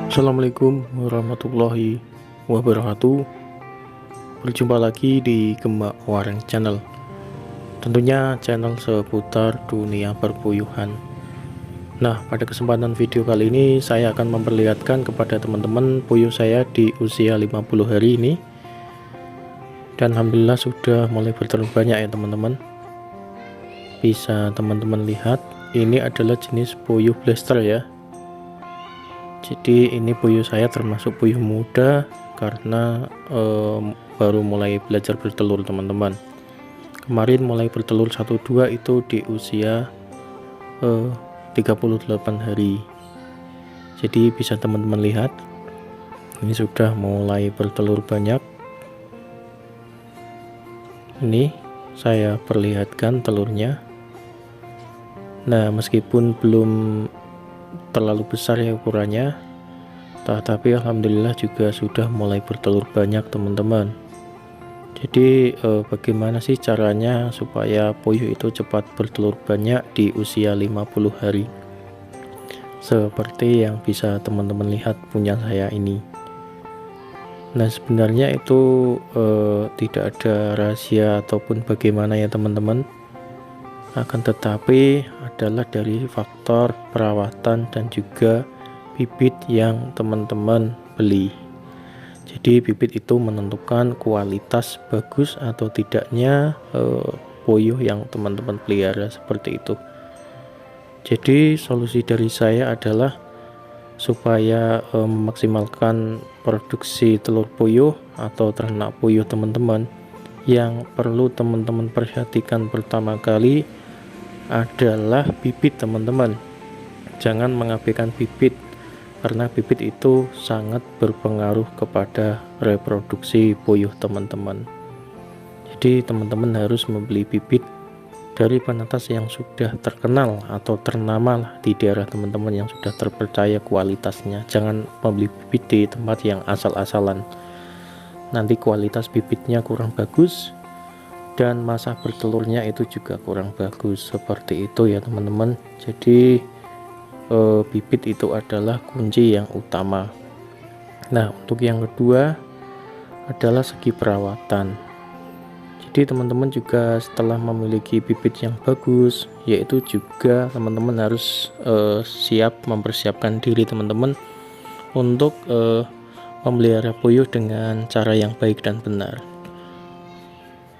Assalamualaikum warahmatullahi wabarakatuh. Berjumpa lagi di Gema Wareng Channel. Tentunya channel seputar dunia perpuyuhan. Nah, pada kesempatan video kali ini saya akan memperlihatkan kepada teman-teman puyuh saya di usia 50 hari ini. Dan alhamdulillah sudah mulai bertelur banyak ya teman-teman. Bisa teman-teman lihat, ini adalah jenis puyuh blaster ya. Jadi ini puyuh saya termasuk puyuh muda karena baru mulai belajar bertelur teman-teman. Kemarin mulai bertelur 1-2 itu di usia 38 hari. Jadi bisa teman-teman lihat, ini sudah mulai bertelur banyak. Ini saya perlihatkan telurnya. Nah, meskipun belum terlalu besar ya ukurannya, tapi alhamdulillah juga sudah mulai bertelur banyak teman-teman. Jadi bagaimana sih caranya supaya puyuh itu cepat bertelur banyak di usia 50 hari, seperti yang bisa teman-teman lihat punya saya ini. Nah, sebenarnya itu tidak ada rahasia ataupun bagaimana ya teman-teman, akan tetapi adalah dari faktor perawatan dan juga bibit yang teman-teman beli. Jadi bibit itu menentukan kualitas bagus atau tidaknya puyuh yang teman-teman pelihara, seperti itu. Jadi solusi dari saya adalah supaya memaksimalkan produksi telur puyuh atau ternak puyuh teman-teman, yang perlu teman-teman perhatikan pertama kali adalah bibit teman-teman. Jangan mengabaikan bibit, karena bibit itu sangat berpengaruh kepada reproduksi puyuh teman-teman. Jadi teman-teman harus membeli bibit dari penetas yang sudah terkenal atau ternama lah di daerah teman-teman, yang sudah terpercaya kualitasnya. Jangan membeli bibit di tempat yang asal-asalan, nanti kualitas bibitnya kurang bagus dan masa bertelurnya itu juga kurang bagus, seperti itu ya teman-teman. Jadi bibit itu adalah kunci yang utama. Nah, untuk yang kedua adalah segi perawatan. Jadi teman-teman juga setelah memiliki bibit yang bagus, yaitu juga teman-teman harus siap mempersiapkan diri teman-teman untuk memelihara puyuh dengan cara yang baik dan benar.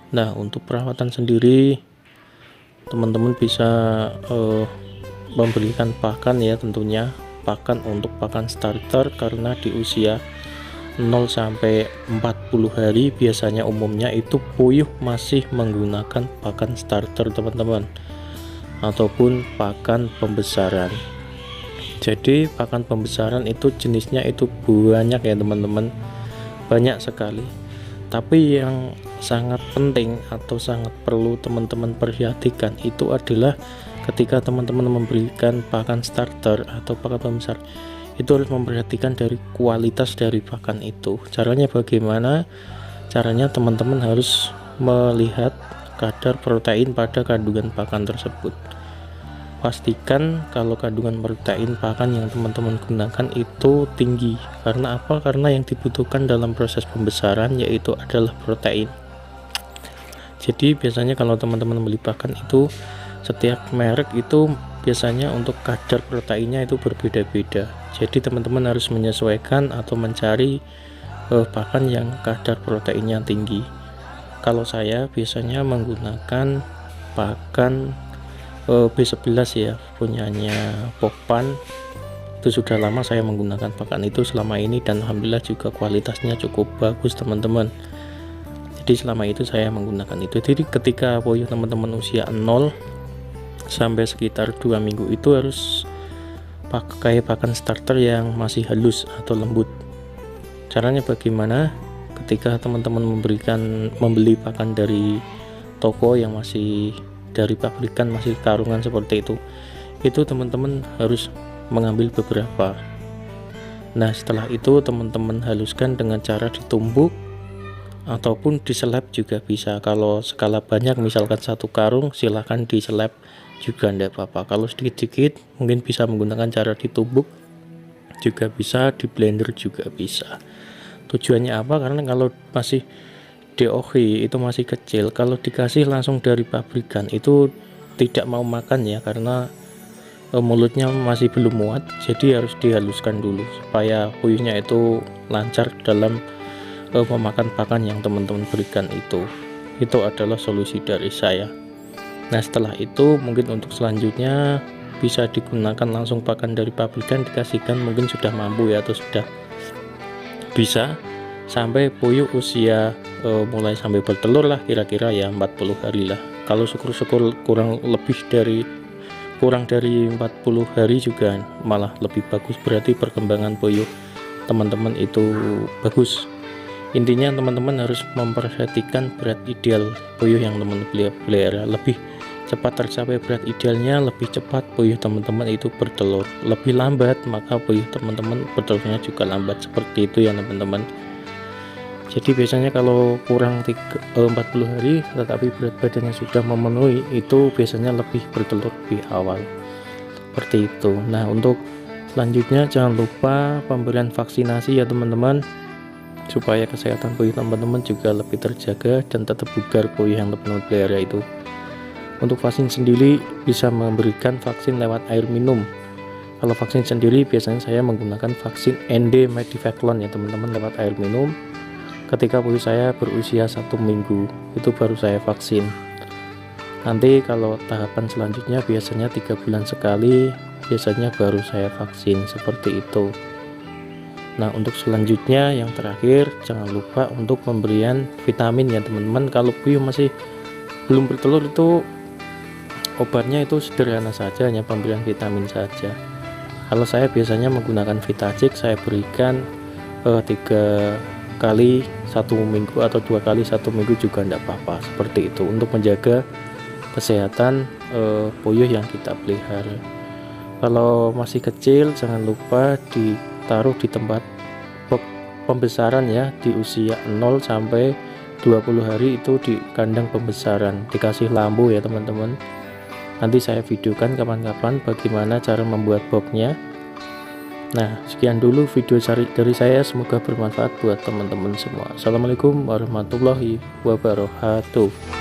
Nah, untuk perawatan sendiri teman-teman bisa memberikan pakan ya, tentunya pakan untuk pakan starter, karena di usia 0-40 hari biasanya umumnya itu puyuh masih menggunakan pakan starter teman-teman, ataupun pakan pembesaran. Jadi pakan pembesaran itu jenisnya itu banyak ya teman-teman, banyak sekali. Tapi yang sangat penting atau sangat perlu teman-teman perhatikan itu adalah ketika teman-teman memberikan pakan starter atau pakan pembesar, itu harus memperhatikan dari kualitas dari pakan itu. Caranya bagaimana? Caranya teman-teman harus melihat kadar protein pada kandungan pakan tersebut. Pastikan kalau kandungan protein pakan yang teman-teman gunakan itu tinggi. Karena apa? Karena yang dibutuhkan dalam proses pembesaran yaitu adalah protein. Jadi biasanya kalau teman-teman beli pakan itu, setiap merek itu biasanya untuk kadar proteinnya itu berbeda-beda. Jadi teman-teman harus menyesuaikan atau mencari pakan yang kadar proteinnya tinggi. Kalau saya biasanya menggunakan pakan B11 ya, punyanya Pokpan. Itu sudah lama saya menggunakan pakan itu selama ini, dan alhamdulillah juga kualitasnya cukup bagus teman-teman. Jadi selama itu saya menggunakan itu. Jadi ketika puyuh teman-teman usia 0 sampai sekitar 2 minggu itu harus pakai pakan starter yang masih halus atau lembut. Caranya bagaimana? Ketika teman-teman membeli pakan dari toko yang masih dari pabrikan, masih karungan seperti itu teman-teman harus mengambil beberapa. Nah, setelah itu teman-teman haluskan dengan cara ditumbuk ataupun diseleb juga bisa. Kalau skala banyak, misalkan 1 karung, silahkan diseleb juga tidak apa-apa. Kalau sedikit-sedikit mungkin bisa menggunakan cara ditumbuk juga bisa, di blender juga bisa. Tujuannya apa? Karena kalau masih DOG itu masih kecil, kalau dikasih langsung dari pabrikan itu tidak mau makan ya, karena mulutnya masih belum muat, jadi harus dihaluskan dulu supaya puyuhnya itu lancar dalam memakan pakan yang teman-teman berikan. Itu adalah solusi dari saya. Nah, setelah itu mungkin untuk selanjutnya bisa digunakan langsung pakan dari pabrikan, dikasihkan mungkin sudah mampu ya, atau sudah bisa sampai puyuh usia mulai sampai bertelur lah, kira-kira ya 40 hari lah. Kalau syukur-syukur kurang dari 40 hari juga malah lebih bagus, berarti perkembangan puyuh teman-teman itu bagus. Intinya teman-teman harus memperhatikan berat ideal puyuh yang teman pelihara. Lebih cepat tercapai berat idealnya, lebih cepat puyuh teman-teman itu bertelur. Lebih lambat maka puyuh teman-teman bertelurnya juga lambat, seperti itu ya teman-teman. Jadi biasanya kalau kurang 40 hari tetapi berat badannya sudah memenuhi, itu biasanya lebih bertelur lebih awal, seperti itu. Nah, untuk selanjutnya jangan lupa pemberian vaksinasi ya teman-teman, supaya kesehatan puyuh teman-teman juga lebih terjaga dan tetap bugar puyuh yang teman-teman pelihara itu. Untuk vaksin sendiri bisa memberikan vaksin lewat air minum. Kalau vaksin sendiri biasanya saya menggunakan vaksin ND Medivaclon ya teman-teman, lewat air minum. Ketika puyuh saya berusia 1 minggu itu baru saya vaksin. Nanti kalau tahapan selanjutnya biasanya 3 bulan sekali, biasanya baru saya vaksin, seperti itu. Nah, untuk selanjutnya yang terakhir jangan lupa untuk pemberian vitamin ya teman-teman. Kalau puyuh masih belum bertelur itu obatnya itu sederhana saja, hanya pemberian vitamin saja. Kalau saya biasanya menggunakan Vitagik, saya berikan 3 kali 1 minggu atau 2 kali 1 minggu juga tidak apa-apa, seperti itu, untuk menjaga kesehatan puyuh yang kita pelihara. Kalau masih kecil jangan lupa ditaruh di tempat pembesaran ya, di usia 0 sampai 20 hari itu di kandang pembesaran, dikasih lampu ya teman-teman. Nanti saya videokan kapan-kapan bagaimana cara membuat boxnya. Nah, sekian dulu video dari saya, semoga bermanfaat buat teman-teman semua. Assalamualaikum warahmatullahi wabarakatuh.